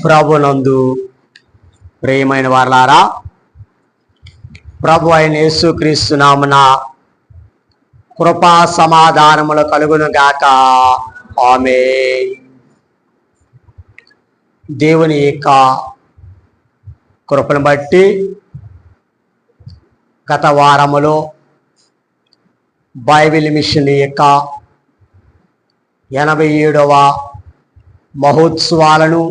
ప్రభునందు ప్రియమైన వారలారా, ప్రభు అయిన యేసుక్రీస్తు నామమున కృపా సమాధానములు కలుగును గాక. ఆమేన్. దేవుని యొక్క కృపను బట్టి గత వారములో బైబిల్ మిషన్ యొక్క 87వ మహోత్సవాలను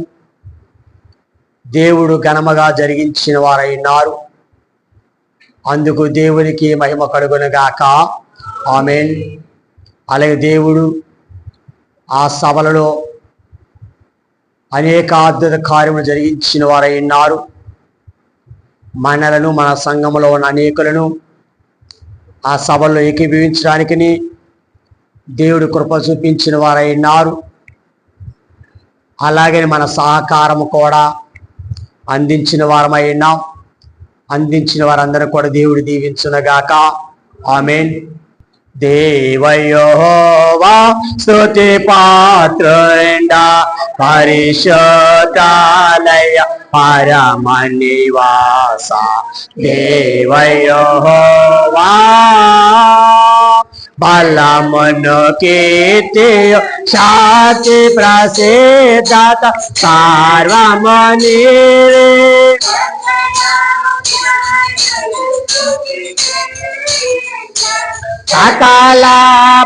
దేవుడు ఘనముగా జరిగించిన వారైనారు. అందుకు దేవునికి మహిమ కలుగును గాక. ఆమేన్. అలాగే దేవుడు ఆ సభలలో అనేక అద్భుత కార్యములు జరిగించిన వారైనారు. మనలను, మన సంఘములో ఉన్న అనేకులను ఆ సభల్లో ఏకీభవించడానికి దేవుడు కృప చూపించిన వారైనారు. అలాగే మన సహకారము కూడా అందించిన వారమై ఉన్నాం. అందించిన వారందరూ కూడా దేవుడు దీవించునుగాక. ఆమేన్. దేవయెహోవా స్తుతి పాత్రుడా, పరిశుద్ధాలయ పరమ నివాస. దేవయెహోవా బలమును కీర్తియు శాంతి ప్రసిద్ధత సర్వము నీవే. సకల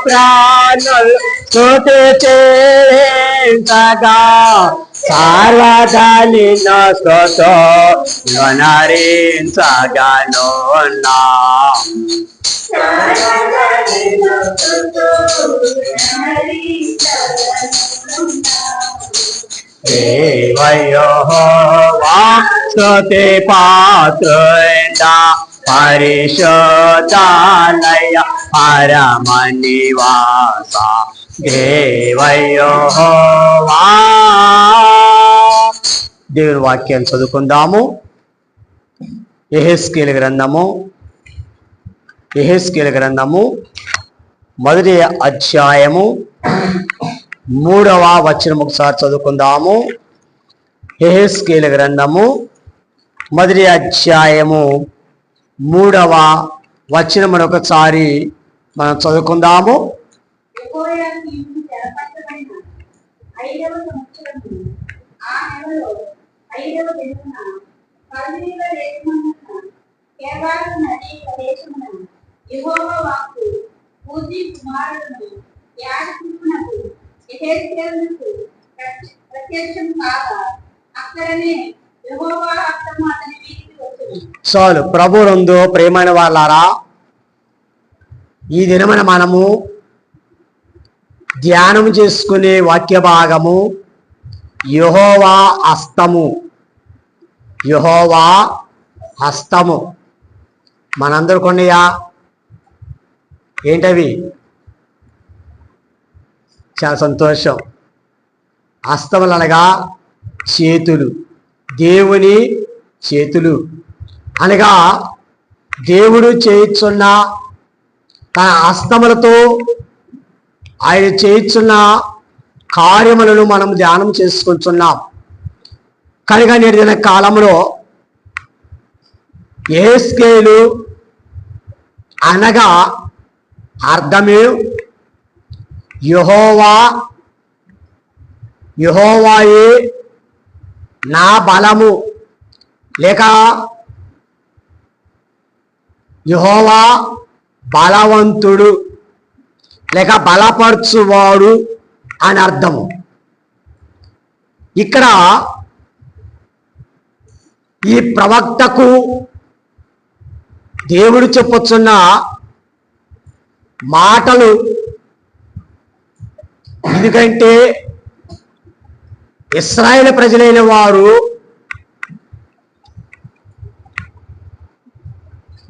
ప్రాణులు స్తుతి చెల్లించగా, సర్వదాని స్తుతులు నరించగనున్నా. దేవయెహోవా స్తుతి పాత్రుడా, పరిశుద్ధాలయ పరమ నివాస. దేవయెహోవా. దేవుని వాక్యాన్ని చదువుకుందాము. యెహెజ్కేలు గ్రంథము మొదటి అధ్యాయము 3వ వచనం ఒకసారి చదువుకుందాము. యెహెజ్కేలు గ్రంథము మొదటి అధ్యాయము 3వ వచనం ఒకసారి మనం చదువుకుందాము. చాలు. ప్రభువునందు ప్రియమైన వాళ్ళారా, ఈ దినమున మనము ధ్యానం చేసుకునే వాక్య భాగము యెహోవా హస్తము. యెహోవా హస్తము. మనందరూ కొన్నయా ఏంటవి? చాలా సంతోషం. హస్తములు అనగా చేతులు, దేవుని చేతులు అనగా దేవుడు చేయుచున్న తన హస్తములతో ఆయన చేయుచున్న కార్యములను మనం ధ్యానం చేసుకుంటున్నాం. కనుక నేటి కాలంలో యెహెజ్కేలు అనగా అర్థమే యెహోవాయే నా బలము, లేక యెహోవా బలవంతుడు, లేక బలపరచువాడు అని అర్థము. ఇక్కడ ఈ ప్రవక్తకు దేవుడు చెప్పుచున్న మాటలు, ఎందుకంటే ఇశ్రాయేలు ప్రజలైన వారు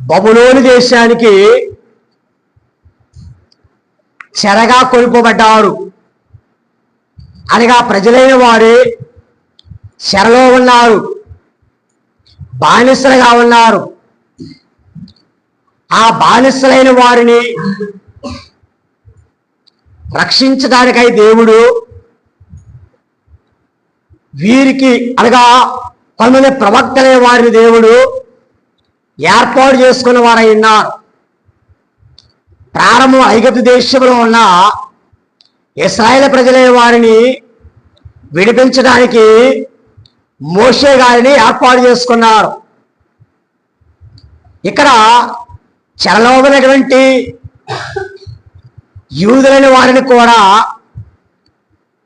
బబులోను దేశానికి చెరగా కొనుకోబడ్డారు. అనగా ప్రజలైన వారే చెరలో ఉన్నారు, బానిసలుగా ఉన్నారు. ఆ బానిసలైన వారిని రక్షించడానికై దేవుడు వీరికి అనగా కొంతమంది ప్రవక్తలే వారిని దేవుడు ఏర్పాటు చేసుకున్న వారై ఉన్నారు. ప్రారంభం ఐగుప్తు దేశంలో ఉన్న ఇశ్రాయేలు ప్రజలే వారిని విడిపించడానికి మోషే గారిని ఏర్పాటు చేసుకున్నారు. ఇక్కడ చెరలోబడినటువంటి యూదులైన వారిని కూడా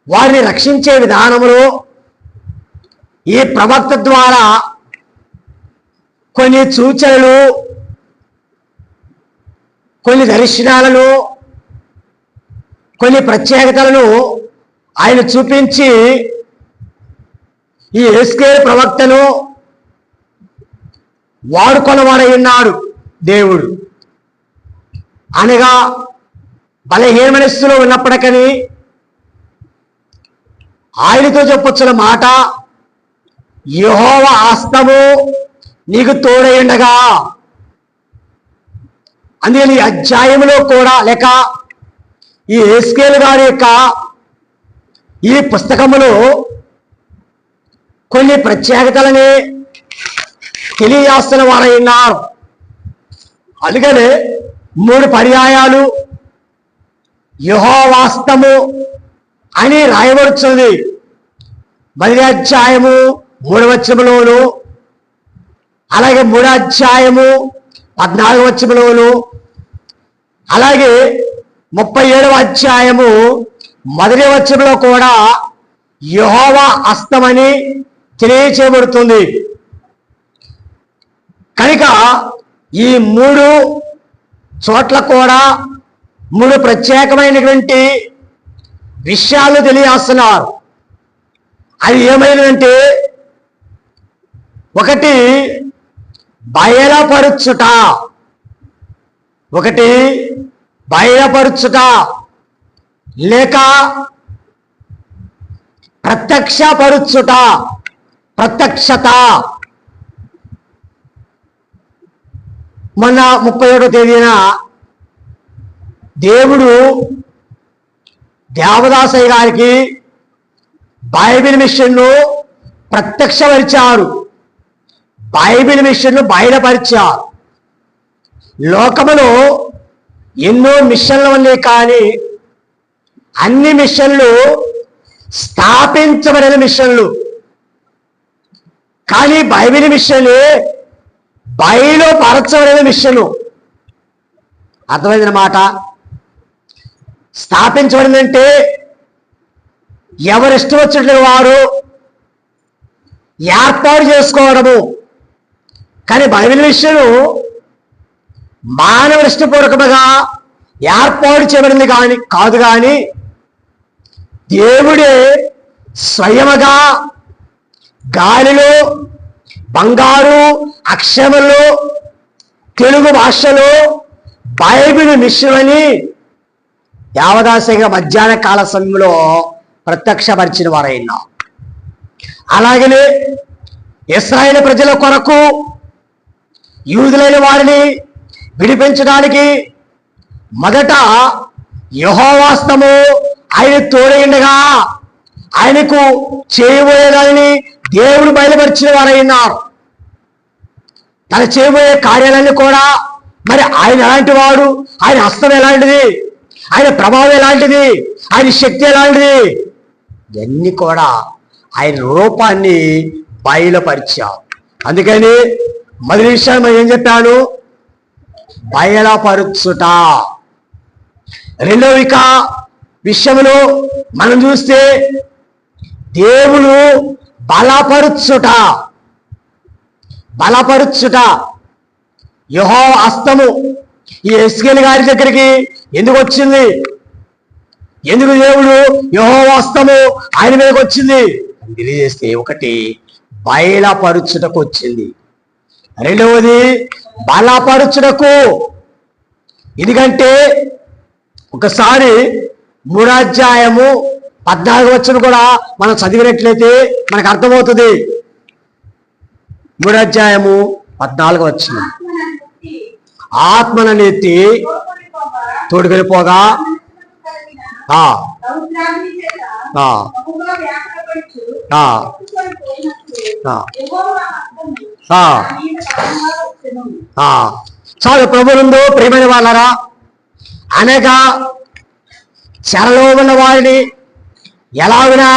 వారిని రక్షించే విధానములో ఈ ప్రవక్త ద్వారా కొన్ని సూచనలు, కొన్ని దర్శనాలను, కొన్ని ప్రత్యేకతలను ఆయన చూపించి ఈ యెహెజ్కేలు ప్రవక్తను వాడుకొనవాడై ఉన్నాడు దేవుడు. అనగా బలహీన మనస్సులో ఉన్నప్పటికీ ఆయనతో చెప్పొచ్చిన మాట, యెహోవా హస్తము నీకు తోడై ఉండగా. అందుకని ఈ అధ్యాయంలో కూడా లేక ఈ యెహెజ్కేలు గారి యొక్క ఈ పుస్తకములో కొన్ని ప్రత్యేకతలని తెలియజేస్తున్న వారై ఉన్నారు. అందుకనే 3 పర్యాయాలు యెహోవా హస్తము అని రాయబడుచున్నది. 1వ అధ్యాయము 3వ వచనములోను, అలాగే 3వ అధ్యాయము 14వ వచనములోను, అలాగే 37వ అధ్యాయము 1వ వచనంలో కూడా యెహోవా హస్తమని తెలియచేయబడుతుంది. కనుక ఈ 3 చోట్ల కూడా 3 ప్రత్యేకమైనటువంటి విషయాలు తెలియజేస్తున్నారు. అది ఏమైందంటే, ఒకటి బయలుపరుచుట, లేక ప్రత్యక్షత. మొన్న 31వ తేదీన దేవుడు దేవదాసయ్య గారికి బైబిల్ మిషన్ను ప్రత్యక్షపరిచారు, బైబిల్ మిషన్ను బయలుపరిచారు. లోకములో ఎన్నో మిషన్లు ఉన్నాయి, కానీ అన్ని మిషన్లు స్థాపించబడిన మిషన్లు. కానీ బైబిల్ మిషన్లు బయలుపరచబడిన మిషను. అర్థమైంది మాట. స్థాపించబడిందంటే ఎవరిష్టం వచ్చినట్లు వారు ఏర్పాటు చేసుకోవడము. కానీ బైబిల్ విషయం మానవ ఇష్టపూర్వకముగా ఏర్పాటు చేయబడింది కాదు, కానీ దేవుడే స్వయముగా గాలిలో, బంగారు అక్షరములో, తెలుగు భాషలో బైబిల్ మిషన్ అని దేవదాసయ్య మధ్యాహ్న కాల సమయంలో ప్రత్యక్షపరిచిన వారైనా. అలాగనే ఇశ్రాయేలు ప్రజల కొరకు యూదులైన వారిని విడిపించడానికి మొదట యెహోవా హస్తము ఆయన తోడై ఉండగా ఆయనకు చేయబోయేదాన్ని దేవుడు బయలుపరిచిన వారైనారు. తన చేయబోయే కార్యాలన్నీ కూడా మరి ఆయన ఎలాంటి వాడు, ఆయన హస్తం ఎలాంటిది, ఆయన ప్రభావం ఎలాంటిది, ఆయన శక్తి ఎలాంటిది, ఇవన్నీ కూడా ఆయన రూపాన్ని బయలుపరిచారు. అందుకని మొదటి విషయం ఏం చెప్పాను, బయలుపరుచుట. రెండవ విషయంలో మనం చూస్తే దేవుడు బలపరుచుట. యెహోవా హస్తము ఈ యెహెజ్కేలు గారి దగ్గరికి ఎందుకు వచ్చింది? ఎందుకు దేవుడు యెహోవా హస్తము ఆయన మీదకి వచ్చింది తెలియజేస్తే, ఒకటి బయలుపరుచుటకు వచ్చింది, రెండవది బలపరుచుటకు. ఎందుకంటే ఒకసారి 3వ అధ్యాయము 14వ వచనం కూడా మనం చదివినట్లయితే మనకు అర్థమవుతుంది. 3వ అధ్యాయము 14వ వచనం, ఆత్మనెత్తి తోడుకెళ్ళిపోగా ఆ, ఆ, ఆ, ఆ. చాలు ప్రభువునందు ప్రియమైన వాళ్ళరా, అనేక చెరలో ఉన్న వారిని ఎలాగైనా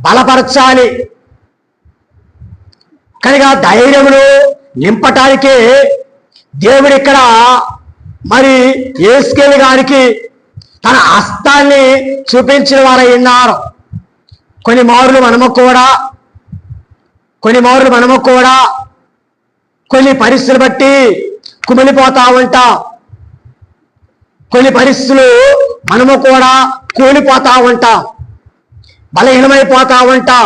బలపరచాలి కనుక ధైర్యమును నింపటానికి దేవుడు ఇక్కడ మరి యేసుకేలు గారికి తన హస్తాన్ని చూపించిన వారై ఉన్నారు. కొన్ని మారులు మనము కూడా కొన్ని పరిస్థితులు బట్టి కుమిలిపోతా ఉంటాం. కొన్ని పరిస్థితులు మనము కూడా కూలిపోతా ఉంటాం, బలహీనమైపోతా ఉంటాం,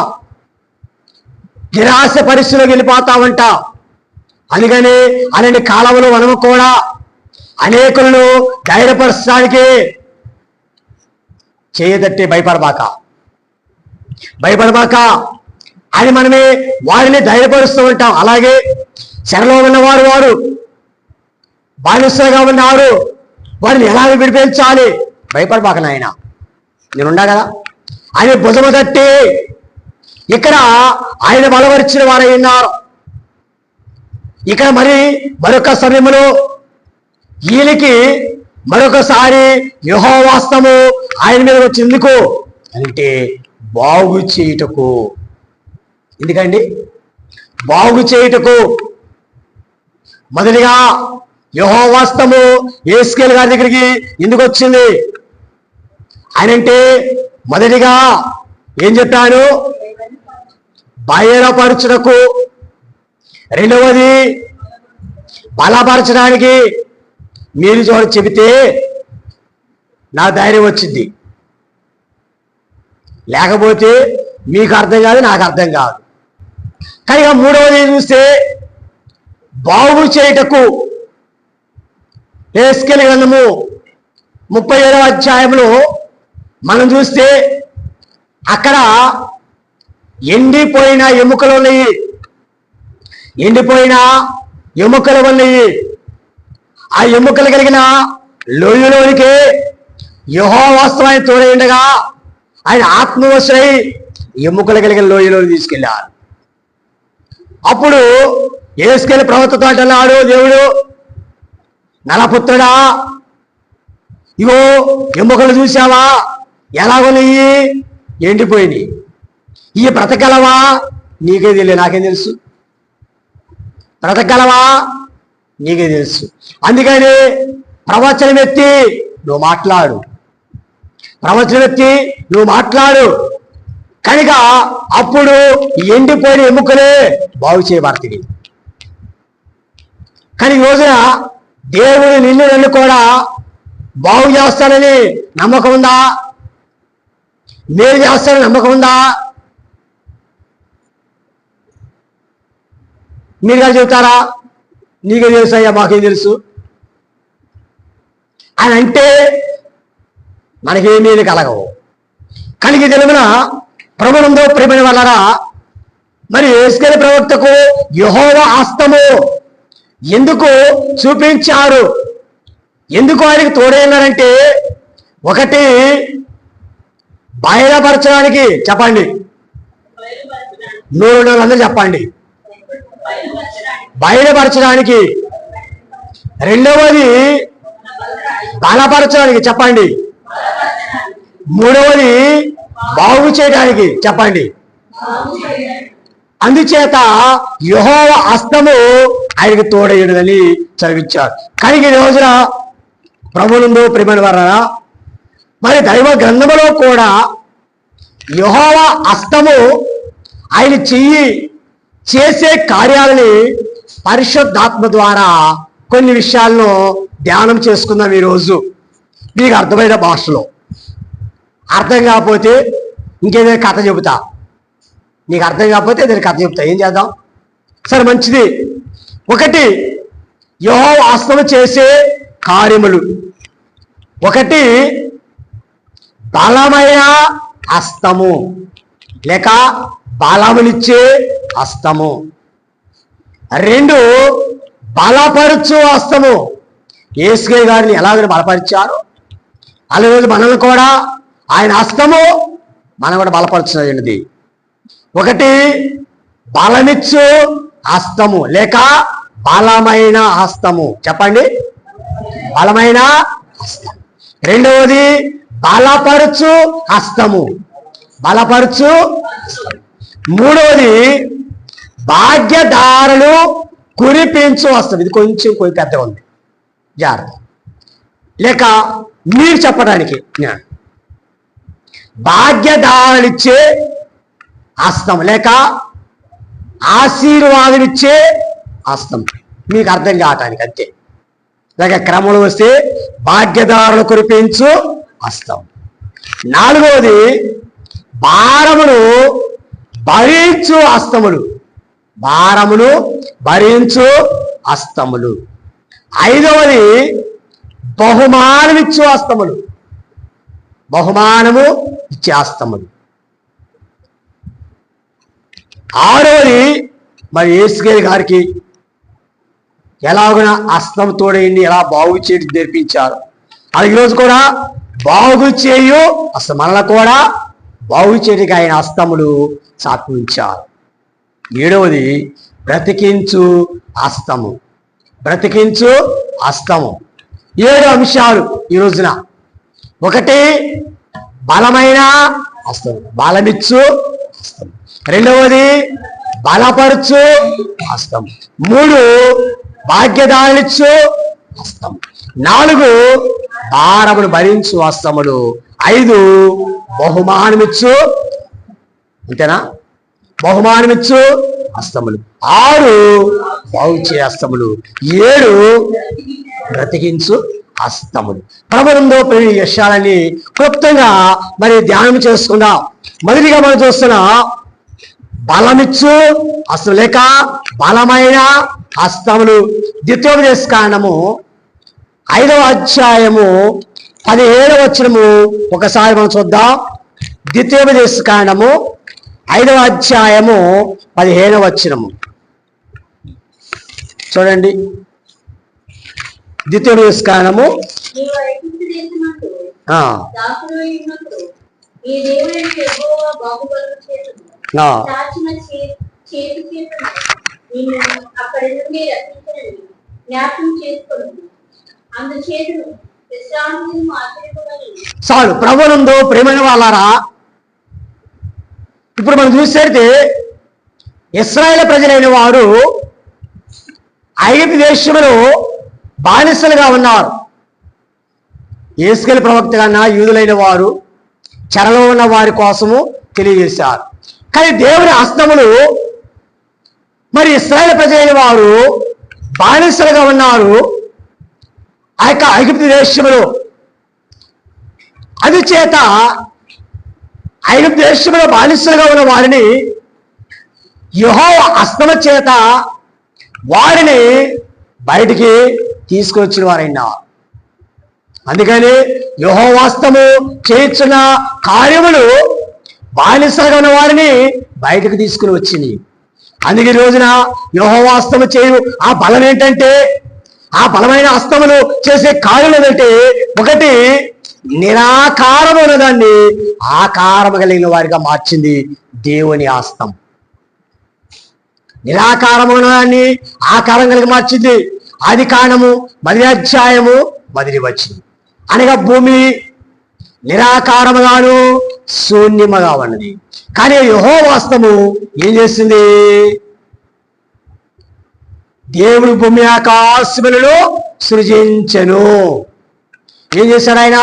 నిరాశ పరిస్థితులకు వెళ్ళిపోతా ఉంటాం. అందుకని అలాంటి కాలంలో మనము కూడా అనేకులను ధైర్యపరచడానికి చేయదట్టి భయపడబాక అని మనమే వారిని ధైర్యపరుస్తూ ఉంటాం. అలాగే చెరలో ఉన్నవారు బానిసలుగా ఉన్నారు, వారిని ఎలాగ విడిపించాలి? భయపడబాక నాయన, నేనున్నా కదా ఆయన భుజము తట్టి ఇక్కడ ఆయన బలపరిచిన వారై ఉన్నారు. ఇక్కడ మరొక సమయంలో వీళ్ళకి మరొకసారి యెహోవా హస్తము ఆయన మీద వచ్చి ఎందుకు అంటే బాగు చేయుటకు. ఎందుకండి? బాగు చేయుటకు. మొదటిగా యెహోవా హస్తము యేసుకేలు గారి దగ్గరికి ఎందుకు వచ్చింది ఆయన అంటే, మొదటిగా ఏం చెప్పాను? బయలుపరచుటకు. రెండవది బలపరచడానికి. మీరు చెబితే నా ధైర్యం వచ్చింది, లేకపోతే మీకు అర్థం కాదు, నాకు అర్థం కాదు. కానీ మూడవది చూస్తే బాగు చేయుటకు. యేసుకేలు గ్రంథము 37వ అధ్యాయంలో మనం చూస్తే అక్కడ ఎండిపోయిన ఎముకలు ఉన్నాయి. ఆ ఎముకలు కలిగిన లోయలోనికి యెహోవా హస్తం ఆయన తోడై ఉండగా ఆయన ఆత్మవశుడై ఎముకలు కలిగిన లోయలోకి తీసుకెళ్ళారు. అప్పుడు యేసుకేలు ప్రవక్తతో అంటున్నాడు దేవుడు, నరపుత్రుడా, ఇగో ఎముకలు చూసావా ఎలాగోనయ్యి ఎండిపోయినాయి, ఈ బ్రతకలవా? నీకే తెలియదు, నాకేం తెలుసు? బ్రతకలవా? నీకే తెలుసు. అందుకని ప్రవచనం ఎత్తి నువ్వు మాట్లాడు. కనుక అప్పుడు ఎండిపోయిన ఎముకలే బాగు చేయబడుతుంది. కానీ ఈ రోజున దేవుడు నన్ను కూడా బాగు చేస్తానని నమ్మకం ఉందా? మేలు చేస్తానని నమ్మకం ఉందా? మీరు కానీ చెబుతారా? నీకే తెలుసు అయ్యా, మాకేం తెలుసు అని అంటే మనకేమీ కలగవు. కలిగి తెలుగున ప్రభువునందు ప్రియమైన వాళ్ళరా, మరి యేసుకేలు ప్రవక్తకు యెహోవా హస్తము ఎందుకు చూపించారు, ఎందుకు ఆయనకు తోడైనారంటే, ఒకటి బయలుపరచడానికి. చెప్పండి, 100 అందరూ చెప్పండి. బయలుపరచడానికి. రెండవది బలపరచడానికి. చెప్పండి. మూడవది బాగు చేయడానికి. చెప్పండి. అందుచేత యెహోవా హస్తము ఆయనకు తోడయ్యడని చదివించాడు. కానీ ఈ రోజున ప్రభువునందు ప్రియమైన వారా, మరి దైవ గ్రంథములో కూడా యెహోవా హస్తము ఆయన చేసే కార్యాలని పరిశుద్ధాత్మ ద్వారా కొన్ని విషయాలను ధ్యానం చేసుకుందాం ఈరోజు. మీకు అర్థమైన భాషలో. అర్థం కాకపోతే ఇంకేదైనా కథ చెబుతా. నీకు అర్థం కాకపోతే ఏదైనా కథ చెబుతా. ఏం చేద్దాం? సరే, మంచిది. ఒకటి యెహోవా హస్తము చేసే కార్యములు. ఒకటి బలమైన హస్తము లేక బలమునిచ్చే హస్తము. రెండు బలపరచు హస్తము. యేసుకేలు గారిని ఎలాగైనా బలపరిచారు, అలాగే మనల్ని కూడా ఆయన హస్తము మనం కూడా బలపరచున్నది. ఒకటి బలమిచ్చు హస్తము లేక బలమైన హస్తము. చెప్పండి, బలమైన హస్తం. రెండవది బలపరచు హస్తము, బలపరచు హస్తం. మూడవది భాగ్యధారలు కురిపించు హస్తం. ఇది కొంచెం పెద్ద ఉంది, జాగ్రత్త. లేక మీరు చెప్పడానికి భాగ్యధారలిచ్చే హస్తం లేక ఆశీర్వాదం ఇచ్చే హస్తం. మీకు అర్థం కావటానికి అంతే. లేక క్రమంలో వస్తే భాగ్యధారలు కురిపించు హస్తం. నాలుగవది భారమును భరించు హస్తములు, భారమును భరించు హస్తములు. ఐదవది బహుమానమిచ్చు హస్తములు, బహుమానము ఇచ్చే హస్తములు. ఆరవది మరి యేసుకేలు గారికి ఎలాగున హస్తం తోడైంది, ఎలా బాగు చేయడం నేర్పించారు. అది ఈరోజు కూడా బాగు చేయు అసలు మనల్ని కూడా బాగు చేయడానికి ఆయన హస్తములు సాధించారు. ఏడవది బ్రతికించు హస్తము, బ్రతికించు హస్తము. 7 అంశాలు ఈ రోజున. ఒకటి బలమైన హస్తం, బలమిచ్చు హస్తం. రెండవది బలపరచు హస్తం. 3 భాగ్యదానిచ్చు హస్తం. 4 భారమును భరించు హస్తములు. 5 బహుమానమిచ్చు, అంతేనా, బహుమానమిచ్చు హస్తములు. 6 బాగు చే హస్తములు. 7 బ్రతికించు హస్తములు. ప్రభునందు ప్రియ విషయాలని క్లుప్తంగా మరి ధ్యానం చేసుకుందాం. మొదటిగా మనం చూస్తున్నా బలమిచ్చు హస్తం లేక బలమైన హస్తములు. ద్వితీయోపదేశకాండము 5వ అధ్యాయము 17వ వచనము ఒకసారి మనం చూద్దాం. ద్వితీయోపదేశకాండము 5వ అధ్యాయము 15వ వచనము చూడండి. ద్వితీయోపదేశకాండము చాలు. ప్రభునందు ప్రేమైన వాళ్ళారా, ఇప్పుడు మనం చూసేది ఇశ్రాయేలు ప్రజలైన వారు ఐగుప్తు దేశంలో బానిసలుగా ఉన్నారు. యేసుకేలు ప్రవక్త కన్నా యూదులైన వారు చెరలో ఉన్న వారి కోసము తెలియజేశారు. కానీ దేవుని హస్తములు మరి ఇశ్రాయేలు ప్రజలైన వారు బానిసలుగా ఉన్నారు ఆ యొక్క ఐగుప్తు దేశంలో. అందుచేత ఐగుప్తు దేశంలో బానిసలుగా ఉన్న వారిని యెహోవా హస్తము చేత వారిని బయటికి తీసుకొచ్చిన వారైనా. అందుకని యెహోవా హస్తము చేయించిన కార్యములు బానిసలుగా ఉన్న వారిని బయటకు తీసుకుని వచ్చింది. అందుకే ఈ రోజున యెహోవా హస్తము చేయు ఆ బలం ఏంటంటే, ఆ బలమైన హస్తములు చేసే కార్యం ఏంటంటే, ఒకటి నిరాకారమైన దాన్ని ఆకారము కలిగిన వారిగా మార్చింది దేవుని హస్తం. నిరాకారమైన దాన్ని ఆకారం కలిగి మార్చింది. ఆదికాండము 10వ అధ్యాయము 1వ వచనం. అనగా భూమి నిరాకారముగాను శూన్యముగా ఉన్నది. కానీ యెహోవా హస్తము ఏం చేసింది? దేవుడు భూమి ఆకాశములను సృజించెను. ఏం చేశాడు ఆయన?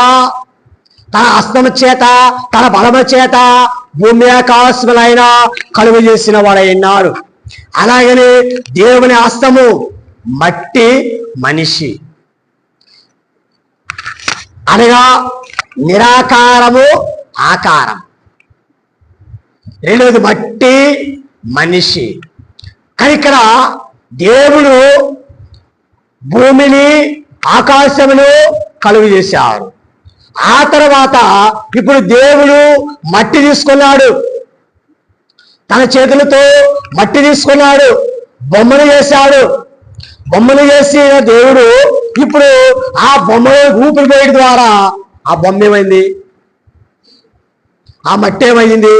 తన హస్తము చేత, తన బలము చేత భూమి ఆకాశములైన కలుగు చేసిన వాడైనాడు. అలాగనే దేవుని హస్తము మట్టి మనిషి అనగా నిరాకారము ఆకారం. రెండవది మట్టి మనిషి. కానీ ఇక్కడ దేవుడు భూమిని ఆకాశమును కలుగు చేశాడు. ఆ తర్వాత ఇప్పుడు దేవుడు మట్టి తీసుకున్నాడు, తన చేతులతో మట్టి తీసుకున్నాడు, బొమ్మను చేశాడు. బొమ్మను చేసిన దేవుడు ఇప్పుడు ఆ బొమ్మను ఊపిరి వేయడం ద్వారా ఆ బొమ్మ ఏమైంది? ఆ మట్టి ఏమైంది?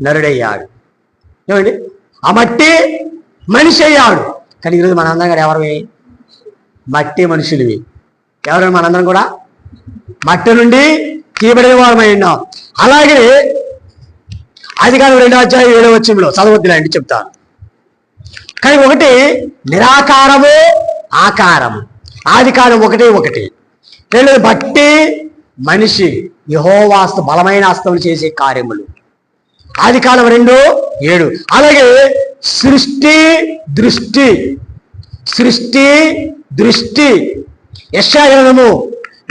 నరుడయ్యాడు. ఏమండి? ఆ మట్టి మనిషి అయ్యాడు. కానీ ఈరోజు మనందరం కూడా ఎవరివి? మట్టి మనుషులవి. ఎవరైనా మనందరం కూడా మట్టి నుండి తీయబడిన వారమై ఉన్నాం. అలాగే ఆదికాండం 2:7 చదవద్దులేండి, చెప్తాను. కానీ ఒకటి నిరాకారము, ఆకారము. ఆదికాండం 1:1. రెండోది బట్టి మనిషి, యెహోవా బలమైన హస్తములు చేసే కార్యములు. ఆదికాండం 2:7. అలాగే సృష్టి దృష్టి, సృష్టి దృష్టి. యెషయా గ్రంథము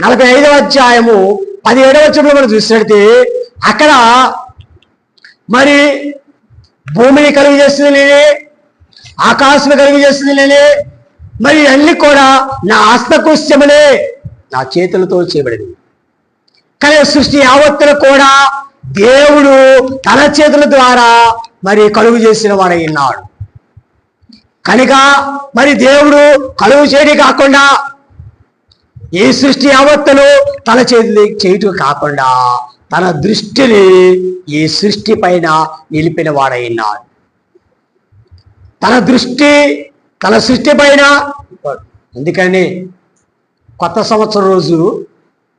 45:17 మనం చూసినట్టే అక్కడ మరి భూమిని కలుగు చేస్తుంది నేనే, ఆకాశం కలుగు చేస్తుంది నేనే, మరి అన్ని కూడా నా హస్తకృత్యములే, నా చేతులతో చేయబడింది. కానీ సృష్టి యావత్తును కూడా దేవుడు తన చేతుల ద్వారా మరి కలుగు చేసిన వాడై ఉన్నాడు. కనుక మరి దేవుడు కలుగు చేయడం కాకుండా ఈ సృష్టి యావత్తును తన చేతులు చేయటం కాకుండా తన దృష్టిని ఈ సృష్టి పైన నిలిపిన వాడై ఉన్నాడు. తన దృష్టి తన సృష్టి పైన. అందుకని కొత్త సంవత్సరం రోజు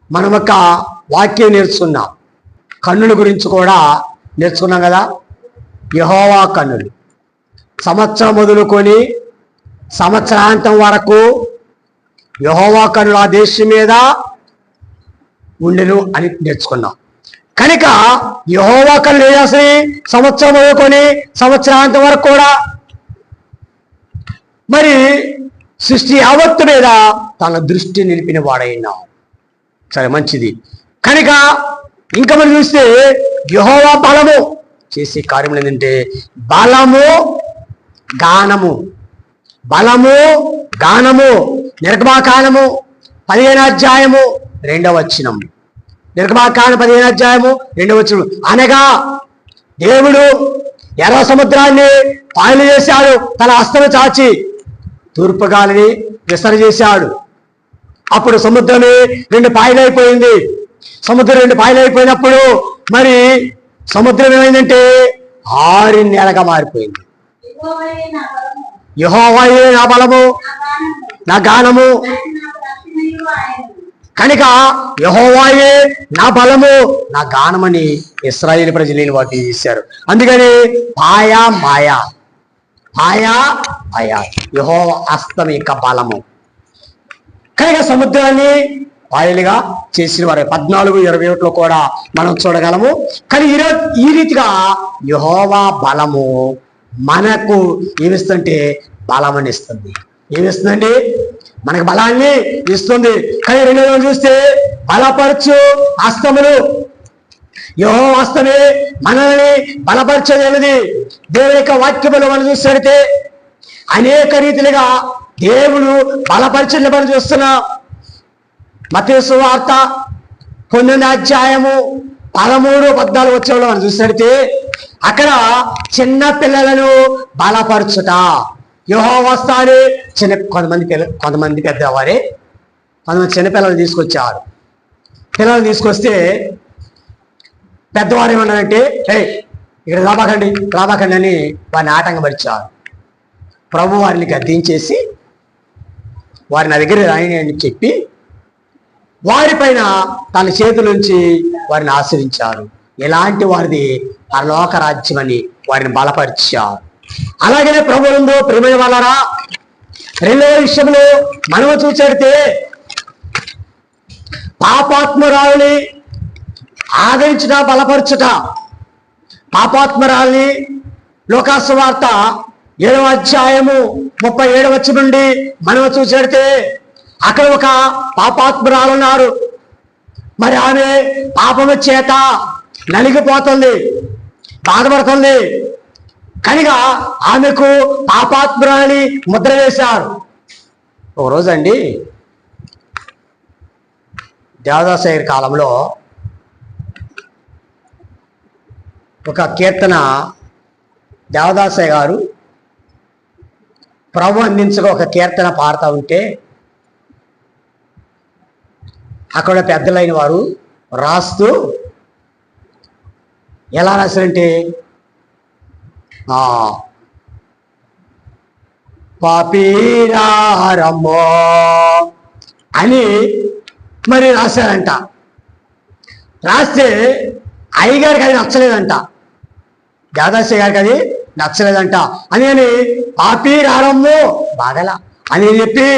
మనం ఒక వాక్యం నేర్చుకున్నాం. కన్నుల గురించి కూడా నేర్చుకున్నాం కదా. యెహోవా కన్నులు సంవత్సరం మొదలుకొని సంవత్సరాంతం వరకు యెహోవా కన్నులు ఆ దేశం మీద ఉండెను అని నేర్చుకున్నాం. కనుక యెహోవా కన్నులు ఏం చేస్తాయి? సంవత్సరం మొదలుకొని సంవత్సరాంతం వరకు కూడా మరి సృష్టి యావత్తు మీద తన దృష్టి నిలిపిన వాడైనా. సరే, మంచిది. కనుక ఇంకా మనం చూస్తే యెహోవా బలము చేసే కార్యములు ఏంటంటే బలము గానము. బలము గానము. నిర్గమాకాండము 15:2. నిర్గమాకాండం 15:2. అనగా దేవుడు ఎర్ర సముద్రాన్ని పాయలు చేశాడు, తన హస్తము చాచి తూర్పు గాలిని విసర్జేశాడు. అప్పుడు సముద్రమే 2 పాయలైపోయింది. సముద్రం 2 పాయలైపోయినప్పుడు మరి సముద్రం ఏమైందంటే 6 నెలగా మారిపోయింది. యెహోవాయే నా బలము, నా గానము. కనుక యెహోవాయే నా బలము, నా గానమని ఇశ్రాయేలు ప్రజలు వాటి చేశారు. అందుకని పాయా మాయా, పాయా మాయా యెహోవా హస్తం యొక్క బలము. కనుక సముద్రాన్ని పాయలుగా చేసిన వారు 14:21 కూడా మనం చూడగలము. కానీ ఈరోజు ఈ రీతిగా యెహోవా బలము మనకు ఏమిస్తుంటే బలమనిస్తుంది. ఏమిస్తుందండి? మనకు బలాన్ని ఇస్తుంది. కానీ రెండో చూస్తే బలపరచు హస్తములు. యెహోవా హస్తమే మనల్ని బలపరచగలది. దేవుని యొక్క వాక్యములు మనం చూస్తే అనేక రీతిలుగా దేవుడు బలపరిచిన మనం చూస్తున్నాం. మత్తయి సువార్త 9:13-14 మనం చూసినట్టే అక్కడ చిన్న పిల్లలను బలపరచుట. యెహోవా వస్తాడు. కొంతమంది పెద్దవారే కొంతమంది చిన్నపిల్లలు తీసుకొచ్చారు. పిల్లలు తీసుకొస్తే పెద్దవారు ఏమన్నారంటే ఇక్కడ రాబాకండి అని వారిని ఆటంకపరిచారు. ప్రభు వారిని గద్దించేసి వారి నా దగ్గర రాయని అని చెప్పి వారిపైన తన చేతుల నుంచి వారిని ఆశ్రయించారు. ఎలాంటి వారిది పరలోక రాజ్యం అని వారిని బలపరిచారు. అలాగనే ప్రభువుందో ప్రేమైన వాళ్ళరా, రెండవ విషయంలో మనము చూసేడితే పాపాత్మరాలని ఆదరించుట, బలపరచుట. పాపాత్మరాలని లోకాసు వార్త 7:37 నుండి మనం చూసేడితే అక్కడ ఒక పాపాత్మరాలు ఉన్నారు. మరి ఆమె పాపము చేత నలిగిపోతుంది, బాధపడుతుంది. కనుక ఆమెకు పాపాత్మరాలని ముద్ర వేశారు. ఒకరోజండి దేవదాసయ్య కాలంలో ఒక కీర్తన దేవదాసయ్య గారు ప్రభు అందించగా ఒక కీర్తన పాడుతూ ఉంటే అక్కడ పెద్దలైన వారు రాస్తూ ఎలా రాశారంటే పాపీరారమ్మో అని మరి రాశారంట. రాస్తే అయ్యగారికి అది నచ్చలేదంట, దేవదాసి గారికి అది నచ్చలేదంట. అని పాపీరారమ్మో బాధలా అని చెప్పి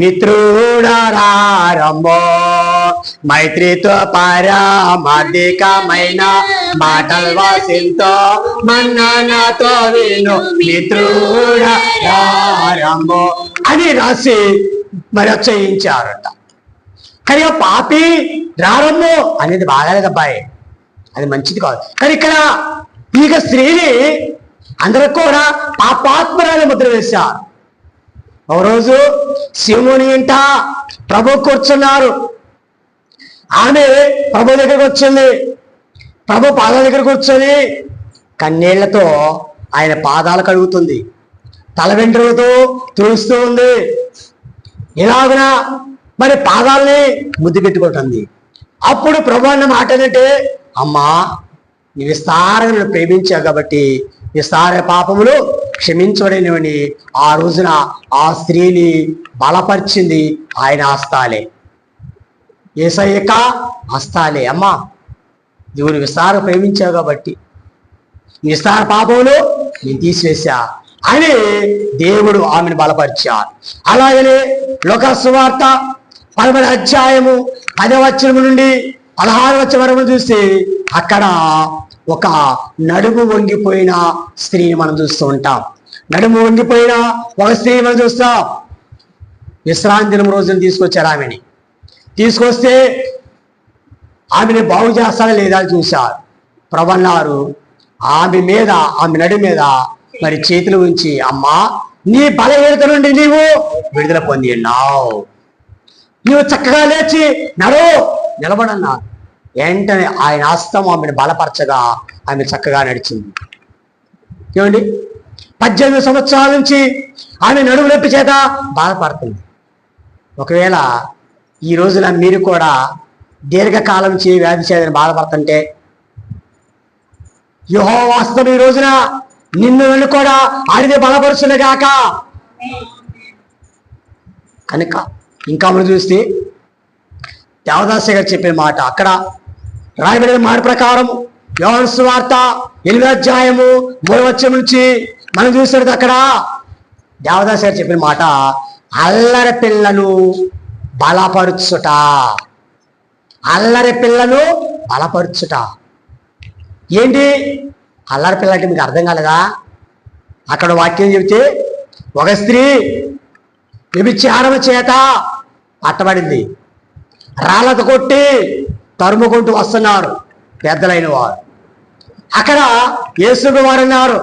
మిత్రుడారమ్మో మైత్రితో పారమార్థికమైన మాటలు వాసింతో మన్నాతో విను మిత్రుడారమ్మో అని రాసి మరి చేయించారట. కానీ పాపి రారమ్మో అనేది బాగాలేదు అబ్బాయి, అది మంచిది కాదు. కానీ ఇక్కడ ఇక స్త్రీని అందరూ కూడా పాపాత్మరాలు ముద్ర వేశారు. ఒక రోజు శివుని ఇంట ప్రభు కూర్చున్నారు. ఆమె ప్రభు దగ్గరకు వచ్చింది. ప్రభు పాదాల దగ్గర కూర్చొని కన్నీళ్లతో ఆయన పాదాలు కడుగుతుంది, తల వెంట్రులతో తుడుస్తూ ఉంది. ఇలాగున మరి పాదాలని ముద్దు పెట్టుకుంటుంది. అప్పుడు ప్రభు అన్న మాట ఏంటంటే, అమ్మా నీ విస్తారంగా నన్ను ప్రేమించావు కాబట్టి విస్తార పాపములు క్షమించబడినవని ఆ రోజున ఆ స్త్రీని బలపరిచింది ఆయన హస్తాలే, యేసయ్య హస్తాలే. అమ్మా నువ్వు విస్తార ప్రేమించావు కాబట్టి విస్తార పాపములు నేను తీసివేశా అని దేవుడు ఆమెను బలపరిచారు. అలాగనే లోకా సువార్త 10వ అధ్యాయము 10వ వచనము నుండి 16వ వచనం వరకు చూస్తే అక్కడ ఒక నడుము వంగిపోయిన స్త్రీని మనం చూస్తూ ఉంటాం. నడుము వంగిపోయిన ఒక స్త్రీని మనం చూస్తాం. విశ్రాంతి దినం రోజున తీసుకొచ్చారు. ఆమెని తీసుకొస్తే ఆమెని బాగు చేస్తారా లేదా అని చూశారు. ప్రభు అన్నారు ఆమె మీద, ఆమె నడు మీద మరి చేతులు ఉంచి, అమ్మా నీ బలహీనత నుండి నీవు విడుదల పొంది ఉన్నావు, నువ్వు చక్కగా లేచి నిలబడన్నారు. వెంటనే ఆయన హస్తం ఆమెను బలపరచగా ఆమె చక్కగా నడిచింది. ఏమండి 18 సంవత్సరాల నుంచి ఆమె నడుము నొప్పి చేత బాధపడుతుంది. ఒకవేళ ఈ రోజున మీరు కూడా దీర్ఘకాలం నుంచి వ్యాధి చేదని బాధపడుతుంటే యెహోవా హస్తం ఈ రోజున నిన్ను కూడా ఆయనే బలపరుచునుగాక. కనుక ఇంకా మనం చూస్తే దేవదాసి గారు చెప్పిన మాట అక్కడ రాయబడిన మాట ప్రకారం యోహాను సువార్త 8వ అధ్యాయము 3వ వచనం నుంచి మనం చూసినది అక్కడ దేవదాసి గారు చెప్పిన మాట అల్లరి పిల్లను బలపరుచుట, అల్లరి పిల్లను బలపరుచుట. ఏంటి అల్లరి పిల్ల అంటే మీకు అర్థం కాలేదా? అక్కడ వాక్యం చెబితే ఒక స్త్రీ వ్యభిచారము చేత పట్టబడింది, రాళ్ళతో కొట్టి తరుముకుంటూ వస్తున్నారు పెద్దలైన వారు. అక్కడ యేసుప్రభువు వారు అన్నారు.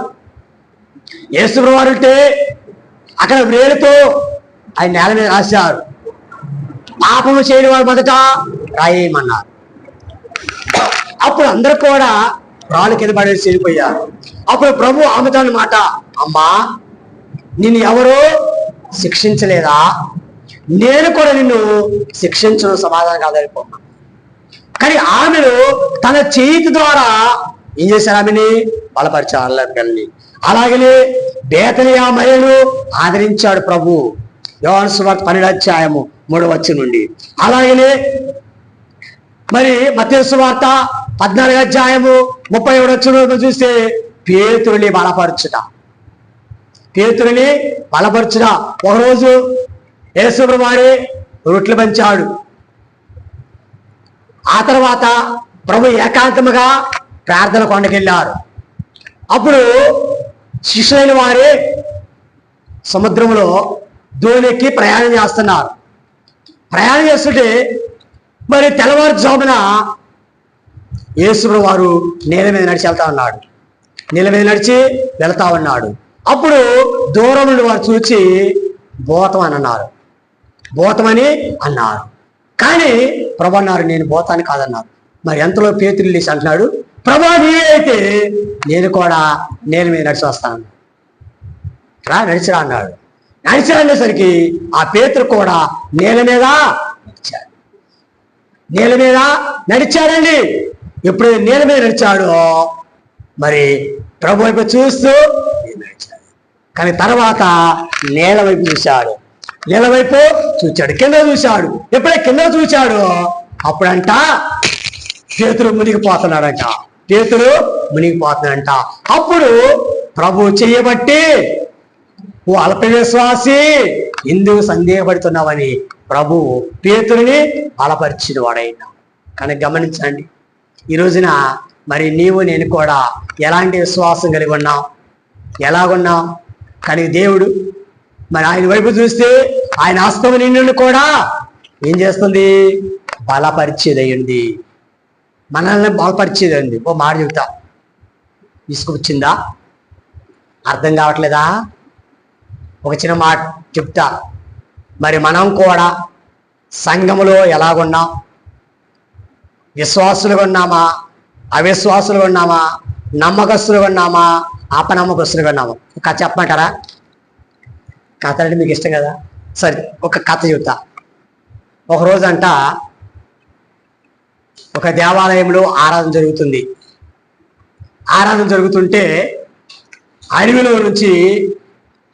యేసుప్రభువు వారు అంటే అక్కడ వేలుతో ఆయన నేల మీద రాశారు. పాపము చేయని వారు మొదట రాయేయమన్నారు. అప్పుడు అందరూ కూడా రాళ్ళు కింద పడేసి వెళ్ళిపోయారు. అప్పుడు ప్రభు ఆమెతో మాట, అమ్మా నిన్ను ఎవరో శిక్షించలేదా? నేను కూడా నిన్ను శిక్షించడం సమాధానం కాదనిపోన్నా. కానీ ఆమెను తన చేతి ద్వారా ఏం చేశారు? ఆమెని బలపరిచారు అల్లరి పిల్లని. అలాగనే బేతనియా మహిళను ఆదరించాడు ప్రభు. యోహాను సువార్త 12వ అధ్యాయము 3వ వచనం నుండి. అలాగనే మరి మత్తయి సువార్త 14వ అధ్యాయము 31వ వచనం చూస్తే పేతురుని బలపరచుట, పేతురుని బలపరచుట. ఒకరోజు యేసుప్రభువు వారే రొట్టెలు పంచాడు. ఆ తర్వాత ప్రభు ఏకాంతముగా ప్రార్థన కొండకెళ్ళారు. అప్పుడు శిష్యులైన వారే సముద్రంలో దోణెక్కి ప్రయాణం చేస్తున్నారు. ప్రయాణం చేస్తుంటే మరి తెల్లవారుజామున యేసుప్రభువు వారు నీళ్ళ మీద నడిచి వెళ్తా ఉన్నాడు, నీళ్ళ మీద నడిచి వెళ్తా ఉన్నాడు. అప్పుడు దూరం నుండి వారు చూచి భూతం అని అన్నారు, భూతమని అన్నారు. కానీ ప్రభు అన్నారు నేను భూతాన్ని కాదన్నారు. మరి ఎంతలో పేతురు లేచి అంటున్నాడు, ప్రభా నీవే అయితే నేను కూడా నేల మీద నడిచి వస్తాను, నడిచిరా అన్నాడు. నడిచిరా అనేసరికి ఆ పేతురు కూడా నేల మీద నడిచాడు, నేల మీద నడిచాడండి. ఎప్పుడు నేల మీద నడిచాడో మరి ప్రభు వైపు చూస్తూ కానీ తర్వాత నేల వైపు చూశాడు. నేల వైపు చూచాడు, కింద చూశాడు. ఎప్పుడైతే కింద చూశాడు అప్పుడంట పేతురు మునిగిపోతున్నాడంట. పేతురు మునిగిపోతున్నాడంట. అప్పుడు ప్రభు చేయబట్టి, ఓ అల్ప విశ్వాసి, ఎందుకు సందేహపడుతున్నావని ప్రభు పేతురుని బలపరిచిన వాడైనా. కానీ గమనించండి, ఈ రోజున మరి నీవు నేను కూడా ఎలాంటి విశ్వాసం కలిగి ఉన్నాం, ఎలాగున్నాం? కానీ దేవుడు మరి ఆయన వైపు చూస్తే ఆయన హస్తం నిన్ను కూడా ఏం చేస్తుంది? బలపరిచేదయ్యింది, మనల్ని బలపరిచేదండి. ఓ మాట చెబుతా, తీసుకొచ్చిందా? అర్థం కావట్లేదా? ఒక చిన్న మాట చెప్తా. మరి మనం కూడా సంఘములో ఎలాగున్నాం? విశ్వాసులుగా ఉన్నామా, అవిశ్వాసులుగా ఉన్నామా, నమ్మకస్తులుగా ఉన్నామా, అపనమ్మకస్తులుగా ఉన్నామా? ఒక కథ చెప్పమంటారా? కథ అంటే మీకు ఇష్టం కదా, సరే ఒక కథ చెబుతా. ఒకరోజంట ఒక దేవాలయంలో ఆరాధన జరుగుతుంది. ఆరాధన జరుగుతుంటే అడవిలో నుంచి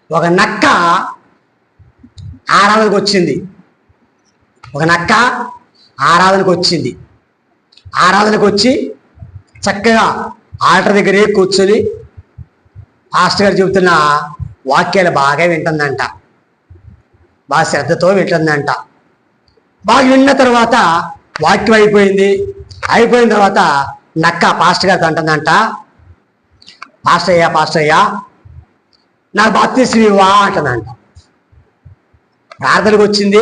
ఒక నక్క ఆరాధనకు వచ్చింది. ఒక నక్క ఆరాధనకు వచ్చింది. ఆరాధనకు వచ్చి చక్కగా ఆల్టర్ దగ్గరే కూర్చొని పాస్టర్ గారు చెబుతున్న వాక్యాలు బాగా వింటుందంట, బాగా శ్రద్ధతో వింటుందంట. బాగా విన్న తర్వాత వాక్యం అయిపోయింది. అయిపోయిన తర్వాత నక్క పాస్టర్ గారితో అంటుందంట, పాస్టర్ అయ్యా నాకు బాప్తిస్మం ఇవ్వా అంటుందంట. ప్రార్థనకు వచ్చింది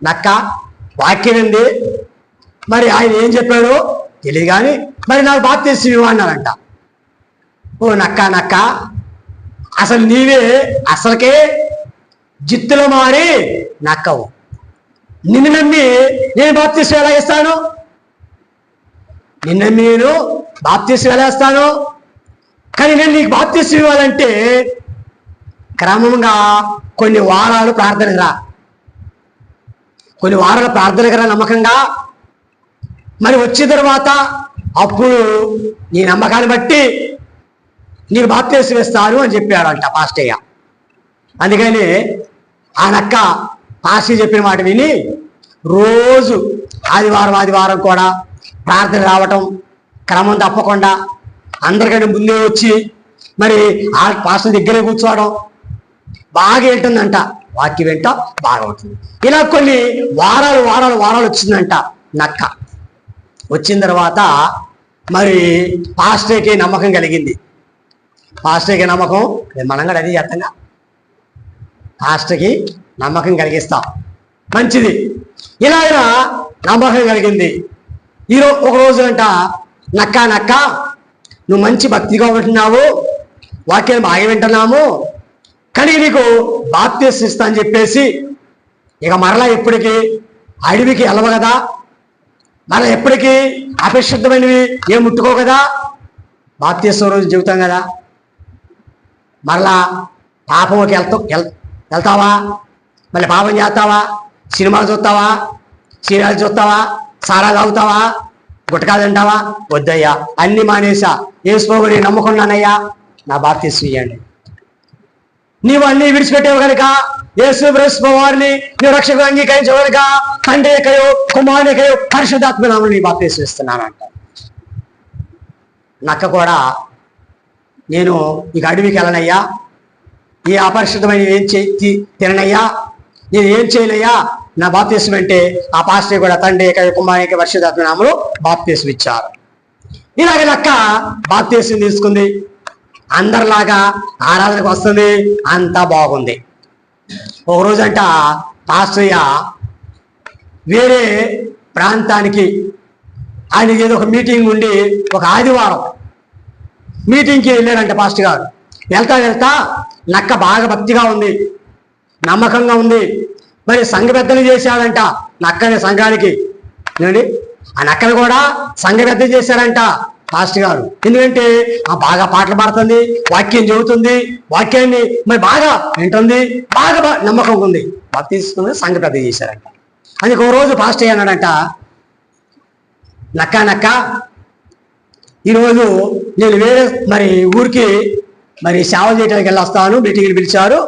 నక్క, వాక్యం ఉంది, మరి ఆయన ఏం చెప్పాడో తెలియదు కానీ మరి నాకు బాప్తిస్మం ఇవ్వ అన్నారంట. ఓ నక్క, అసలు నీవే అసలుకే జిత్తులో మారి నక్కవు. నిన్ను నమ్మి నేను బాప్తిస్మం ఎలా ఇస్తాను? నిన్ను నమ్మి నేను బాప్తిస్మం ఎలా ఇస్తాను? కానీ నేను నీకు బాప్తిస్మం ఇవ్వాలంటే క్రమంగా కొన్ని వారాలు ప్రార్థనకు రా, కొన్ని వారాల ప్రార్థనకు రా నమ్మకంగా. మరి వచ్చిన తర్వాత అప్పుడు నీ నమ్మకాన్ని బట్టి నీకు బాప్తిస్మం ఇస్తాను అని చెప్పాడంట పాస్టయ్య. అందుకని ఆ నక్క పాస్టర్ చెప్పిన మాట విని రోజు ఆదివారం కూడా ప్రార్థన రావటం, క్రమం తప్పకుండా అందరికంటే ముందే వచ్చి మరి ఆ పాస్టర్ దగ్గరే కూర్చోవడం బాగా వింటుందంట. వాక్యం వెంట బాగా ఉంటుంది. ఇలా కొన్ని వారాలు వచ్చిందంట నక్క. వచ్చిన తర్వాత మరి పాస్టర్కి నమ్మకం కలిగింది. పాస్టర్కి నమ్మకం, మనం కూడా అది చేస్తాంగా, పాస్టర్కి నమ్మకం కలిగిస్తాం, మంచిది. ఇలాగా నమ్మకం కలిగింది. ఒక రోజు అంట నక్క నువ్వు మంచి భక్తిగా ఉంటున్నావు, వాక్యాన్ని బాగా వింటున్నాము, కానీ నీకు బాప్తిస్మం ఇస్తా అని చెప్పేసి ఇక మరలా ఎప్పటికీ అడవికి వెళ్ళవు కదా, మరలా ఎప్పటికీ అపరిశుద్ధమైనవి ఏం ముట్టుకో కదా, బాప్తిస్మం రోజు చెబుతాం కదా, మరలా పాపంకి వెళ్తావా? మళ్ళీ పాపం చేస్తావా? సినిమాలు చూస్తావా? సీరియల్ చూస్తావా? సారా తాగుతావా? గుట్టకా తింటావా? వద్దయ్యా, అన్ని మానేసా, యేసుని నమ్ముకున్నానయ్యా, నా బాప్తిస్మం ఇవ్వండి. నీవు అన్ని విడిచిపెట్టావు కనుక, యేసు క్రీస్తు వారిని నీవు రక్షకుడిగా అంగీకరించావు కనుక, తండ్రికయో కుమారునికయో పరిశుద్ధాత్మ నామమున నీ బాప్తిస్మం ఇస్తున్నానంట. నక్క కూడా నేను ఇక అడవికి వెళ్ళనయ్యా, ఏ అపరిశుద్ధమైన ఏం తిననయ్యా, నేను ఏం చేయనయ్యా, నా బాప్తిస్మం అంటే ఆ పాస్టర్ కూడా తండ్రికయో కుమారునికయో పరిశుద్ధాత్మ నామమున బాప్తిస్మం ఇచ్చారు. ఇలాగ నక్క బాప్తిస్మం తీసుకుంది. అందరిలాగా ఆరాధనకు వస్తుంది, అంతా బాగుంది. ఒక రోజంట పాస్టర్య వేరే ప్రాంతానికి ఆయనకి ఏదో ఒక మీటింగ్ ఉండి ఒక ఆదివారం మీటింగ్కి వెళ్ళారంట పాస్టర్ గారు. వెళ్తా నక్క బాగా భక్తిగా ఉంది, నమ్మకంగా ఉంది. మరి సంఘ పెద్దలు చేశాడంట నక్కని సంఘానికి. ఏమండి, ఆ నక్కను కూడా సంఘ పెద్ద చేశారంట పాస్టర్ గారు. ఎందుకంటే ఆ బాగా పాటలు పాడుతుంది, వాక్యం చెబుతుంది, వాక్యాన్ని మరి బాగా వింటుంది, బాగా నమ్మకంగా ఉంది. భక్తి తీసుకుని సంఘ పెద్ద చేశారంట. అందుకు ఒక రోజు పాస్టర్ అన్నాడంట, నక్క ఈరోజు నేను వేరే మరి ఊరికి మరి సేవ చేయడానికి వెళ్ళొస్తాను, మీటింగ్ని పిలిచారు,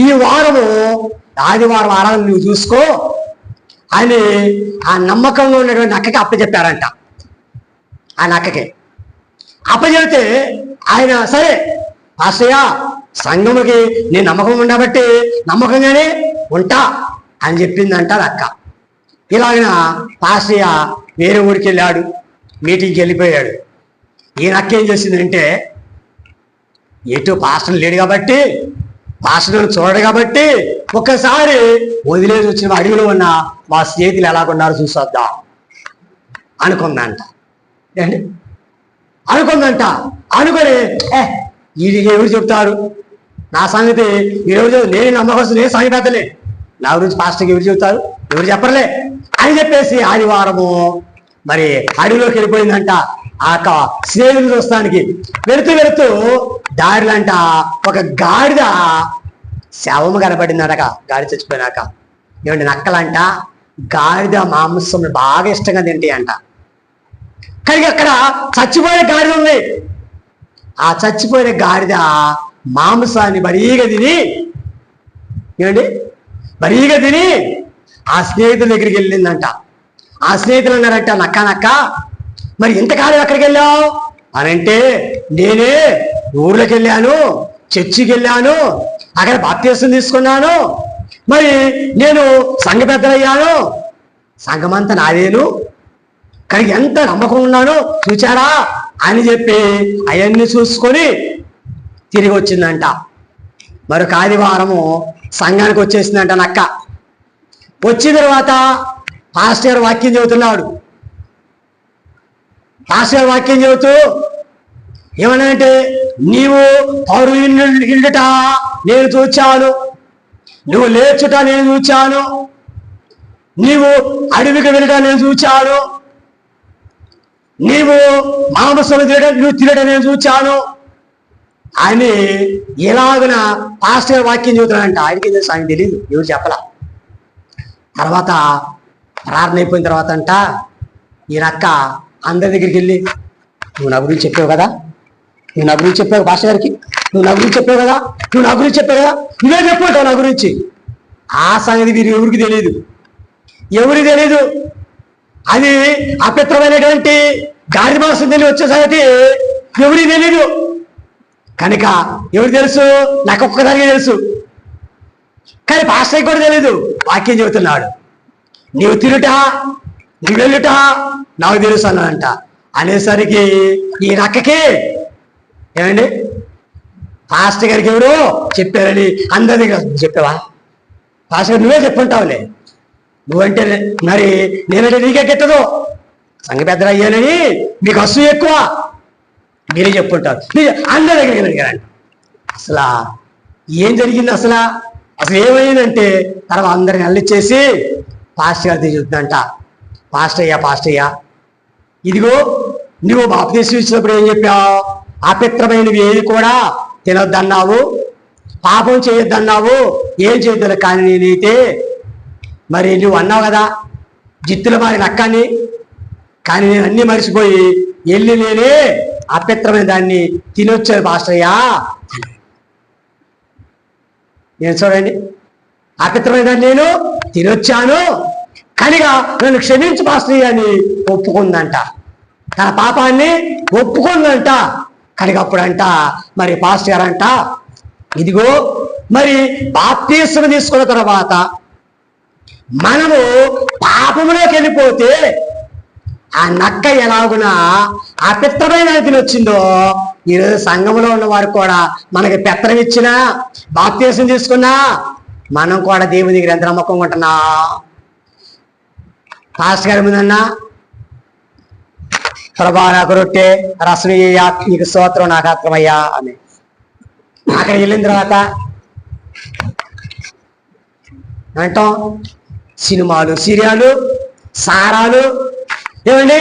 ఈ వారము ఆదివారం ఆరాధన నువ్వు చూసుకో అని ఆ నమ్మకంలో ఉన్నటువంటి అక్కకి అప్పచెప్పారంట. ఆయన అక్కకి అప్పచెప్తే ఆయన సరే పాస్టయ్య సంఘముకి నేను నమ్మకం ఉండబట్టి నమ్మకంగానే ఉంటా అని చెప్పిందంట అక్క. ఇలాగిన పాస్టయ్య వేరే ఊరికి వెళ్ళాడు, మీటింగ్కి వెళ్ళిపోయాడు. ఈయన అక్క ఏం చేసిందంటే, ఎటు పాస్టర్ లేడు కాబట్టి, పాస్టర్ను చూడడు కాబట్టి ఒక్కసారి వదిలేసి వచ్చిన అడవిలో ఉన్న మా స్నేహితులు ఎలాగున్నారో చూసొద్దాం అనుకుందంట. ఏంటి అనుకుందంట. అనుకొని వీడికి ఎవరు చెప్తారు నా సంగతి, ఎవరు నేను నమ్మకం, నేను సంగతి నా గురించి పాస్టర్కి ఎవరు చెప్తారు, ఎవరు చెప్పరలే అని చెప్పేసి ఆదివారము మరి అడవిలోకి వెళ్ళిపోయిందంట. ఆ స్నేహితులు చూస్తానికి వెళుతూ దారిలంట ఒక గాడిద శవము కనబడిందట. గాడి చచ్చిపోయినాక ఏమంటే నక్కలంట గాడిద మాంసం బాగా ఇష్టంగా తింటాయి అంట. కానీ అక్కడ చచ్చిపోయిన గాడిద ఉంది. ఆ చచ్చిపోయిన గాడిద మాంసాన్ని బరీగా తిని, ఏమండి బరీగా తిని ఆ స్నేహితుల దగ్గరికి వెళ్ళిందంట. ఆ స్నేహితులు అన్నారంట, నక్క మరి ఇంతకాలం ఎక్కడికి వెళ్ళావు అని అంటే, నేనే ఊర్లోకి వెళ్ళాను, చర్చికి వెళ్ళాను, అక్కడ బాప్తిసం తీసుకున్నాను, మరి నేను సంఘ పెద్దలయ్యాను, సంఘమంతా నాదేను, కానీ ఎంత నమ్మకం ఉన్నాను చూచారా అని చెప్పి అవన్నీ చూసుకొని తిరిగి వచ్చిందంట. మరొక ఆదివారము సంఘానికి వచ్చేసిందంట నక్క. వచ్చిన తర్వాత పాస్టర్ గారు వాక్యం చెబుతున్నాడు. పాస్టర్ గారు వాక్యం చెబుతూ ఏమన్నానంటే, నీవు పౌరు ఇండుట నేను చూచాను, నువ్వు లేచుట నేను చూచాను, నీవు అడవికి వెళ్ళట నేను చూచాను, నీవు మాంసం తినడం నేను చూచాను అని ఎలాగున పాస్టర్ గారు వాక్యం చెబుతున్నాడంట. ఆయనకి తెలుసు, ఆయన తెలియదు, ఎవరు చెప్పలా. తర్వాత ప్రార్థన అయిపోయిన తర్వాత అంట ఈ నక్క అందరి దగ్గరికి వెళ్ళి, నువ్వు నా గురించి చెప్పావు కదా, నువ్వు నా గురించి చెప్పావు పాస్టర్ గారికి, నువ్వు నా గురించి చెప్పావు కదా, నువ్వు నా గురించి చెప్పావు కదా, నువ్వే చెప్పుకుంటావు నా గురించి. ఆ సంగతి మీరు ఎవరికి తెలియదు, ఎవరికి తెలీదు. అది అపవిత్రమైనటువంటి గాడి మాంసం తిని వచ్చే సంగతి ఎవరికి తెలీదు. కనుక ఎవరు తెలుసు, నాకు ఒక్కదానికి తెలుసు, కానీ పాస్టర్కి కూడా తెలీదు. వాక్యం చెబుతున్నాడు, నీవు తిరుట నువ్వు వెళ్ళుట నాకు తెలుసు అన్నాడంట. అనేసరికి ఈ నక్కకి ఏమండి పాస్టర్ గారికి ఎవరు చెప్పారని అందరి దగ్గర చెప్పావా, పాస్టర్ నువ్వే చెప్పుంటావులే, నువ్వంటే మరి నేనంటే నీకే గిట్టదు, సంఘ పెద్దలు అయ్యానని మీకు అసూయ ఎక్కువ, మీరే చెప్పుంటారు, అందరి దగ్గరికి వెళ్ళారంట. అసలు ఏం జరిగింది, అసలు ఏమైందంటే తర్వాత అందరిని అల్లిచ్చేసి పాస్టర్ గారు చూస్తుందంట, పాస్టయ్యా ఇదిగో నువ్వు బాప్తిసం ఇచ్చినప్పుడు ఏం చెప్పావు, అపవిత్రమైనవి ఏది కూడా తినొద్దన్నావు, పాపం చేయొద్దన్నావు, ఏం చేయొద్దు. కానీ నేనైతే మరి నువ్వు అన్నావు కదా జిత్తుల మారి నక్కని, కానీ నేను అన్నీ మర్చిపోయి వెళ్ళి నేనే అపవిత్రమైన దాన్ని తినొచ్చాను పాస్టయ్యా. నేను చూడండి, అపవిత్రమైన దాన్ని నేను తినొచ్చాను కనుక నన్ను క్షమించు పాస్టయ్య అని ఒప్పుకుందంట. తన పాపాన్ని ఒప్పుకుందంట. కనుక అప్పుడంట మరి పాస్టర్ గారు అంట, ఇదిగో మరి బాప్తిస్మం తీసుకున్న తర్వాత మనము పాపంలోకి వెళ్ళిపోతే ఆ నక్క ఎలాగునా అపవిత్రమైన తినొచ్చిందో, ఈరోజు సంఘంలో ఉన్న వారు కూడా మనకి పెత్తనం ఇచ్చినా బాప్తిస్మం తీసుకున్నా మనం కూడా దేవుని దగ్గర ఎంత నమ్మకంగా ఉంటున్నా. పాస్టర్ గారి ముందన్నా, ప్రభా నాకు రొట్టె రసం నీకు స్తోత్రం నాకు అర్థమయ్యా అని. అక్కడ వెళ్ళిన తర్వాత అంటాం సినిమాలు, సీరియాలు, సారాలు, ఏమండి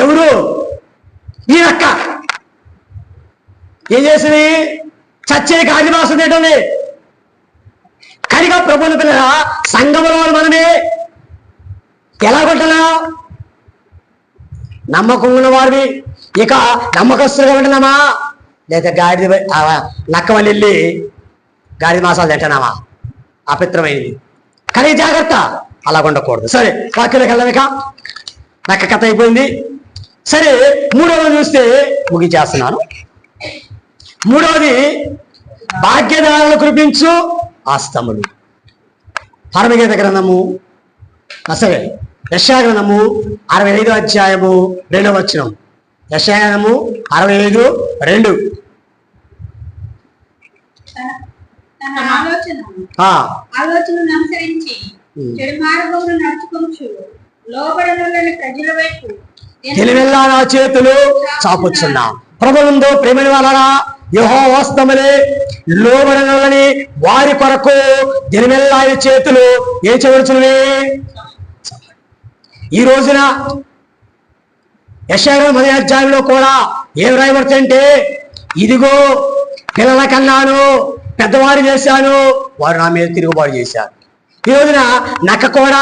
ఎవరు ఈ నక్క ఏం చేసింది, చచ్చే గాలి మాసం తింటుంది. కనుక ప్రభువుల పిల్లల సంఘములో మనమే ఎలాగుంటున్నా, నమ్మకం ఉన్న వారిని ఇక నమ్మకస్తులుగా ఉంటున్నామా, లేదా గాడిద నక్క వల్ల వెళ్ళి గాడిద మాసాలు తింటున్నామా? అపిత్రమైనది. కానీ జాగ్రత్త, అలా ఉండకూడదు. సరే, వాక్యంలోకి వెళ్దాం. ఇక నక్క కథ అయిపోయింది. సరే, మూడవది చూస్తే ముగించేస్తున్నాను. మూడవది భాగ్యదారులు కురిపించు హస్తములు. పరమగీత గ్రంథము, సరే యెషయా గ్రంథము 65వ అధ్యాయము 2వ వచనం. యెషయా గ్రంథము 65:2. ఆలోచనను అనుసరించి చెడు మార్గమును నడుచుకొనుచు లోబడనులని ప్రజల వైపు తెలివెల్లా నా చేతులు చాపుచున్నా. ప్రభువుందో ప్రేమని వలన యెహోవా హస్తములే లోబడనులని వారి కొరకు దినమెల్లా చేతులు ఏం చేయవలసినవి? ఈ రోజున యెషయా 10వ అధ్యాయంలో కూడా ఏం రాయబడుతుందంటే, ఇదిగో పిల్లల కన్నాను, పెద్దవారు చేశాను, వారు నా మీద తిరుగుబాటు చేశారు. ఈ రోజున నక్క కూడా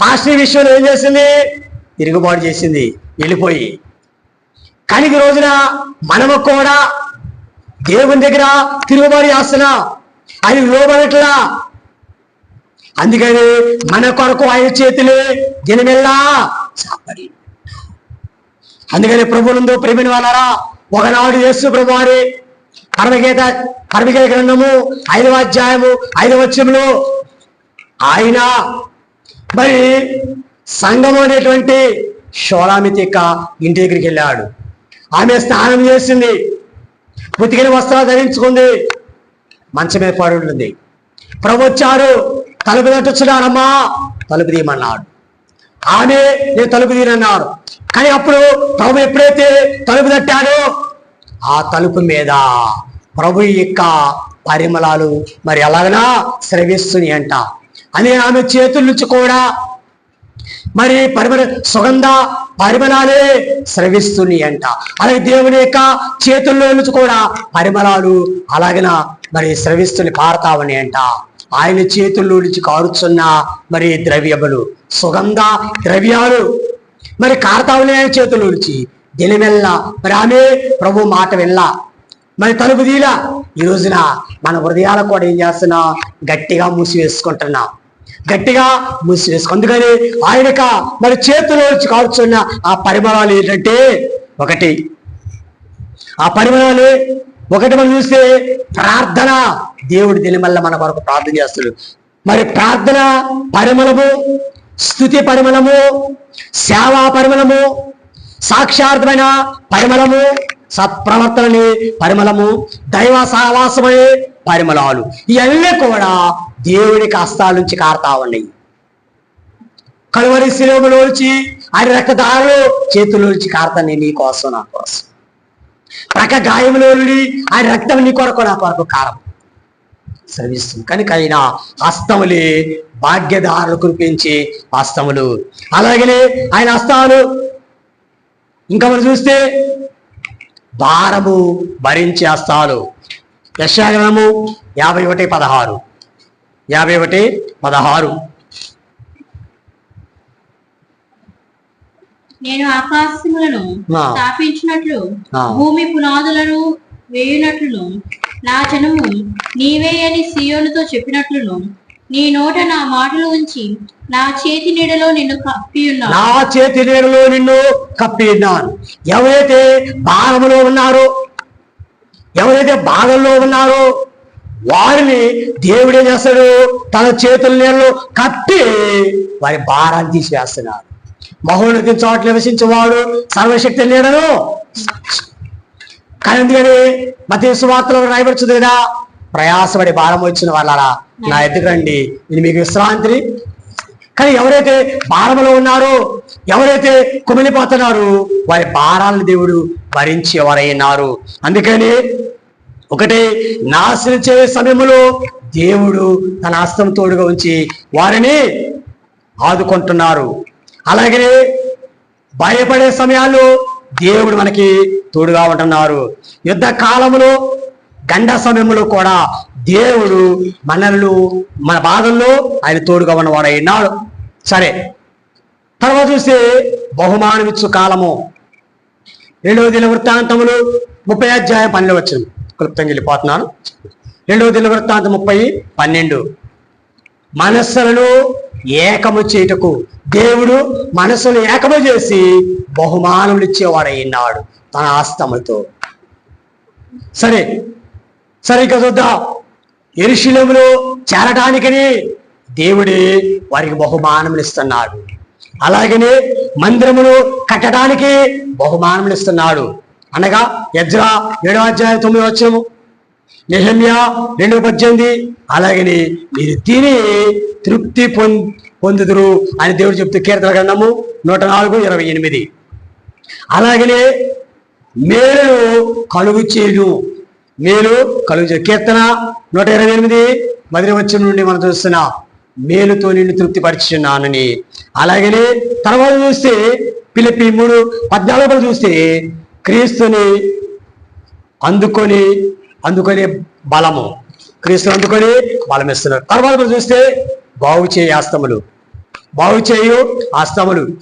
పాస్టర్ విషయంలో ఏం చేసింది? తిరుగుబాటు చేసింది, వెళ్ళిపోయి. కానీ ఈ రోజున మనము కూడా దేవుని దగ్గర తిరుగుబాటు చేస్తున్నాం, ఆయన లోబడట్లా. అందుకని మన కొరకు ఆయన చేతులే దినమెల్లా చాపడి. అందుకని ప్రభువునందు ప్రేమిన వాళ్ళరా, ఒకనాడు యేసు ప్రభువారి పరమగీత గ్రంథము 5వ అధ్యాయము 5వ వచనంలో ఆయన మరి సంఘము అనేటువంటి షోలామితిక ఇంటి దగ్గరికి వెళ్ళాడు. ఆమె స్నానం చేసింది, ఉతికిన వస్త్రాలు ధరించుకుంది, మంచం మీద పడి ఉంటుంది. ప్రభు వచ్చారు, తలుపు తట్టుచున్నారమ్మా, తలుపు తీయమన్నాడు. ఆమె నేను తలుపు తీయనన్నాడు. కానీ అప్పుడు ప్రభు ఎప్పుడైతే తలుపు తట్టాడో ఆ తలుపు మీద ప్రభు యొక్క పరిమళాలు మరి ఎలాగనా స్రవిస్తున్నాయి అంట. అని ఆమె చేతుల నుంచి కూడా మరి సుగంధ పరిమళాలే స్రవిస్తున్నాయి అంట. అలాగే దేవుని యొక్క చేతుల్లో నుంచి కూడా పరిమళాలు అలాగన మరి స్రవిస్తుని పారుతా ఉన్నాయి అంట. ఆయన చేతుల్లో నుంచి కారుచున్న మరి ద్రవ్యములు, సుగంధ ద్రవ్యాలు మరి కారుతా ఉన్నాయి ఆయన చేతుల్లో నుంచి దినమెల్లా. మరి ఆమె ప్రభు మాట వెళ్ళా, మరి తలుపు తీలా. ఈ రోజున మన హృదయాలకు కూడా ఏం చేస్తున్నా? గట్టిగా మూసివేసుకుంటున్నాం, గట్టిగా మూసివేసుకు. అందుకని ఆయనక మరి చేతుల్లో నుంచి కారుచున్న ఆ పరిమళాలు ఏంటంటే, ఆ పరిమళాలు ఒకటి మనం చూస్తే ప్రార్థన. దేవుడి దినమల్ల మన కొరకు ప్రార్థన చేస్తాడు. మరి ప్రార్థన పరిమళము, స్తుతి పరిమళము, సేవా పరిమళము, సాక్షార్థమైన పరిమళము, సత్ప్రవర్తనని పరిమళము, దైవ సహవాసమనే పరిమళాలు, ఇవన్నీ కూడా దేవునికి హస్తాల నుంచి కారుతా ఉన్నాయి. కలువరి శిలువలోంచి ఆయన రక్తధారలు చేతుల్లోంచి కారుతాయి నీ కోసం, నా కోసం. ప్రక గాయములో నుండి ఆయన రక్తం నీ కొరకు, నా కొరకు కారం శ్రమిస్తుంది. కనుక ఆయన హస్తములే భాగ్యదారులు కురిపించి హస్తములు. అలాగనే ఆయన హస్తాలు ఇంకా మనం చూస్తే భారము భరించే హస్తాలు. యెషయా గ్రంథము 51:16. 51:16. నేను ఆకాశములను స్థాపించినట్లు భూమి పునాదులను వేయునట్లును నా జనము నీవే అని సీయోనుతో చెప్పినట్లును నీ నోట నా మాటలు ఉంచి నా చేతి నీడలో నిన్ను కప్పి ఉన్నాను. నా చేతి నీడలో నిన్ను కప్పి ఉన్నాను. ఎవరైతే భారములో ఉన్నారో, ఎవరైతే బాధల్లో ఉన్నారో వారిని దేవుడే చేస్తాడు, తన చేతుల నీడలో కప్పి వారి భారాన్ని తీసివేస్తున్నాడు. మహోన్నతి చోట్ల నివసించేవాడు సర్వశక్తి నీడను. కానీ ఎందుకని మత్తయి సువార్తలో రాయబడుతుంది కదా, ప్రయాసపడి భారం వచ్చిన వాళ్ళ నా ఎదుగురండి, ఇది మీకు విశ్రాంతిని. కానీ ఎవరైతే భారంలో ఉన్నారో, ఎవరైతే కుమిలిపోతున్నారో వారి భారాలను దేవుడు భరించేవారైనారు. అందుకని ఒకటి నాశనించే సమయంలో దేవుడు తన హస్తం తోడుగా ఉంచి వారిని ఆదుకుంటున్నారు. అలాగే భయపడే సమయాల్లో దేవుడు మనకి తోడుగా ఉంటున్నారు. యుద్ధ కాలంలో గండ సమయంలో కూడా దేవుడు మనల్ని మన బాధల్లో ఆయన తోడుగా ఉన్నవాడైనాడు. సరే, తర్వాత చూస్తే బహుమానం ఇచ్చు కాలము. రెండవ దినవృత్తాంతములు 30:12 క్లుప్తంగా వెళ్ళిపోతున్నాను. రెండవ దినవృత్తాంతం 30:12. మనస్సులను ఏకము చేయుటకు దేవుడు మనసును ఏకము చేసి బహుమానములు ఇచ్చేవాడైనాడు తన హస్తములతో. సరే ఇక చూద్దాం. యెరూషలేములో చేరటానికని దేవుడే వారికి బహుమానములు ఇస్తున్నాడు. అలాగనే మందిరమును కట్టడానికి బహుమానములు ఇస్తున్నాడు. అనగా ఎజ్రా 7:9, నెహెమ్యా 2:18. అలాగని మీరు తిని తృప్తి పొందుదురు అని దేవుడు చెప్తూ కీర్తన గ్రంథము 104:28. అలాగనే మేలు కలుగు చేయు కీర్తన 128 నుండి మనం చూస్తున్నాం. మేలుతో నిన్ను తృప్తిపరిచున్నానని. అలాగనే తర్వాత చూస్తే ఫిలిప్పీ 3:14 చూస్తే క్రీస్తుని అందుకొని బలము, క్రీస్తుని అందుకొని బలం ఇస్తున్నారు. తర్వాత చూస్తే బాగు చేయు హస్తములు.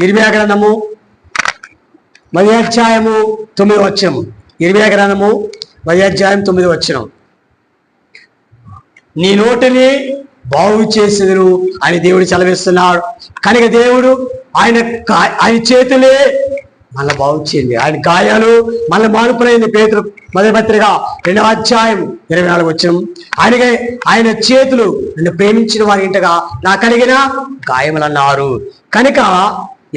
ఇర్మీయా గ్రంథము 10:9. ఇర్మీయా గ్రంథము 10:9. నీ నోటిని బాగు చేసేదురు అని దేవుడు సెలవిస్తున్నాడు. కనుక దేవుడు ఆయన చేతులే మళ్ళీ బాగు చేయండి. ఆయన గాయాలు మళ్ళీ మానుపులైంది. పేతురు 1:2 ఆయన చేతులు నన్ను ప్రేమించిన వారి ఇంటగా నా కలిగిన గాయములన్నారు. కనుక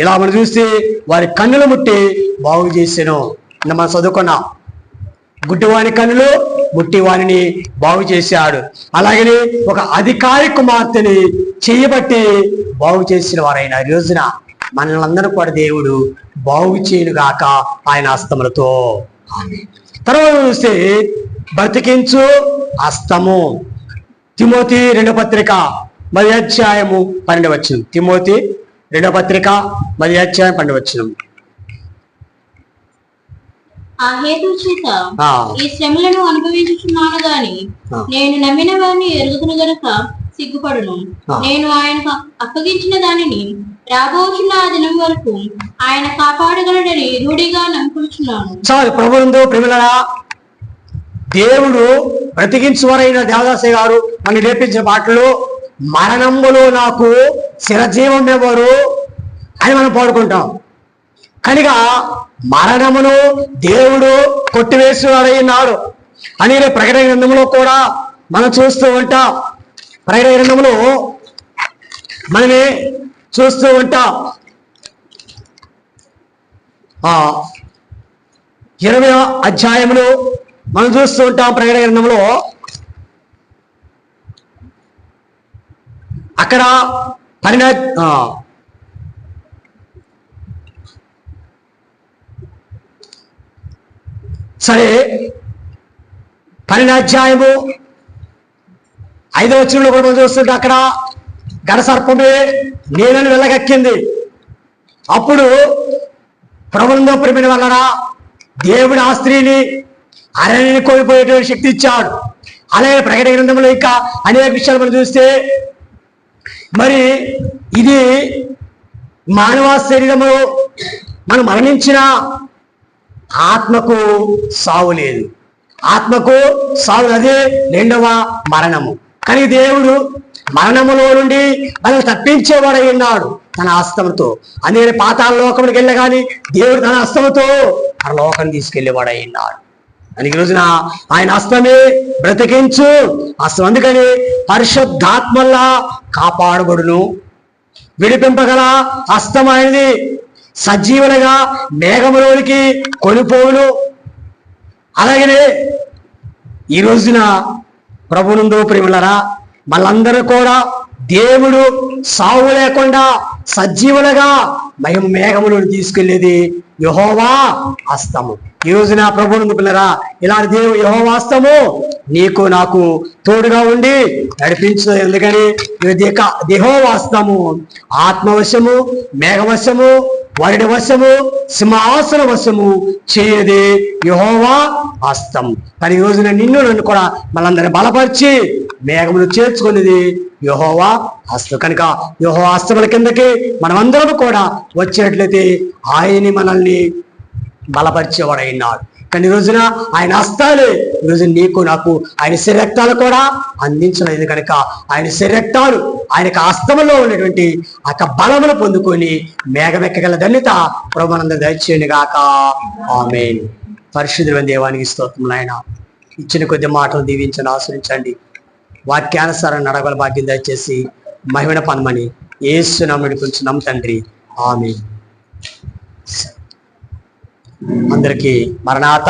ఇలా మనం చూస్తే వారి కన్నులు ముట్టి బాగు చేసాను. మనం చదువుకున్నా, గుడ్డివాని కన్నులు ముట్టి వారిని బాగు చేశాడు. అలాగనే ఒక అధికారి కుమార్తెని చేయబట్టి బాగు చేసిన వారైన ఈ రోజున మనల్ని అందరూ కూడా దేవుడు బాగు చేయనుగాక ఆయన హస్తములతో. తర్వాత చూస్తే బ్రతికించు హస్తము. తిమోతి 2:10 తిమోతి 2:10 ఆ హేతు చేత ఈ శ్రమలను అనుభవించుచున్నాను గాని నేను నమ్మిన వారిని ఎరుగుతును గనుక సిగ్గుపడును. నేను ఆయనకు అప్పగించిన దానిని రాబోచున్న ఆ దినం వరకు ఆయన కాపాడగలడని రూఢిగా నమ్ముకుంటున్నాను. చాలు. ప్రభువునందు ప్రేమలారా, దేవుడు బ్రతికించువారైన దేవదాసయ్య గారు మనం నేర్పించిన మాటలు మరణంలో నాకు చిరజీవం ఎవరు అని మనం పాడుకుంటాం. కనుక మరణమును దేవుడు కొట్టివేసినాడు అని ప్రకటన గ్రంథంలో కూడా మనం చూస్తూ ఉంటాం. ప్రకటన గ్రంథంలో మనమే చూస్తూ ఉంటాం. 20వ అధ్యాయంలో మనం చూస్తూ ఉంటాం. ప్రకటన గ్రంథంలో అక్కడ సరే 12వ అధ్యాయము 5వ వచనంలో కూడా మనం చూస్తుంటే అక్కడ గడసర్పమే నీళ్ళను వెళ్ళగక్కింది. అప్పుడు ప్రభువునందు ప్రేమైన వలన దేవుడు ఆ స్త్రీని అరణ్యాన్ని కోల్పోయేటువంటి శక్తి ఇచ్చాడు. అలాగే ప్రకటన గ్రంథంలో ఇంకా అనేక విషయాలు మనం చూస్తే మరి ఇది మానవ శరీరము మనం మరణించిన ఆత్మకు సావు లేదు. ఆత్మకు సావు, అదే రెండవ మరణము. కానీ దేవుడు మరణములో నుండి మనల్ని తప్పించేవాడై ఉన్నాడు తన హస్తముతో. అందుకని పాతాళ లోకమునికి వెళ్ళగాని దేవుడు తన హస్తముతో ఆ లోకం తీసుకెళ్లేవాడై ఉన్నాడు. అని ఈ రోజున ఆయన హస్తమే బ్రతికించు హస్తం. అందుకని పరిశుద్ధాత్మల్లా కాపాడబడును, విడిపింపగల హస్తం ఆయనది. సజీవులుగా మేఘములోనికి కొనిపోవును. అలాగనే ఈ రోజున ప్రభువునందు ప్రేమలారా, మనందరూ కూడా దేవుడు సావు లేకుండా సజీవులుగా మేఘములను తీసుకెళ్లేది యెహోవా హస్తము. ఈ రోజున ప్రభువునందు పిల్లరా, ఇలాంటి యెహోవా హస్తము నీకు నాకు తోడుగా ఉండి నడిపించదు. ఎందుకని యెహోవా హస్తము ఆత్మవశము, మేఘవశము, వరుడి వశము, సింహాసన వశము చేయదే యెహోవా హస్తం. కానీ ఈ రోజున నిన్ను నన్ను కూడా మనందరినీ బలపరిచి మేఘమును చేర్చుకునేది యెహోవా హస్తం. కనుక యెహోవా హస్తముల కిందకి మనమందరం కూడా వచ్చేట్లయితే ఆయన్ని మనల్ని బలపరిచేవాడు అయినాడు. కానీ ఈ రోజున ఆయన హస్తాలే ఈరోజు నీకు నాకు ఆయన శరీరక్తాలు కూడా అందించలేదు కనుక ఆయన శరీరక్తాలు ఆయనకు హస్తములో ఉన్నటువంటి ఆ బలమును పొందుకొని మేఘమెక్కగల ధన్యత ప్రభునంద దయచేయండి గాక. ఆమేన్. పరిశుద్ధులైన దేవానికి స్తోత్రములు. ఆయన ఇచ్చిన కొద్ది మాటలు దీవించండి, ఆశ్రయించండి. వాక్యానుసారం నడగల భాగ్యం దయచేసి మహిమన పనమని యేసు నామమున కొంచెం తండ్రి. ఆమేన్. అందరికీ మరణాత.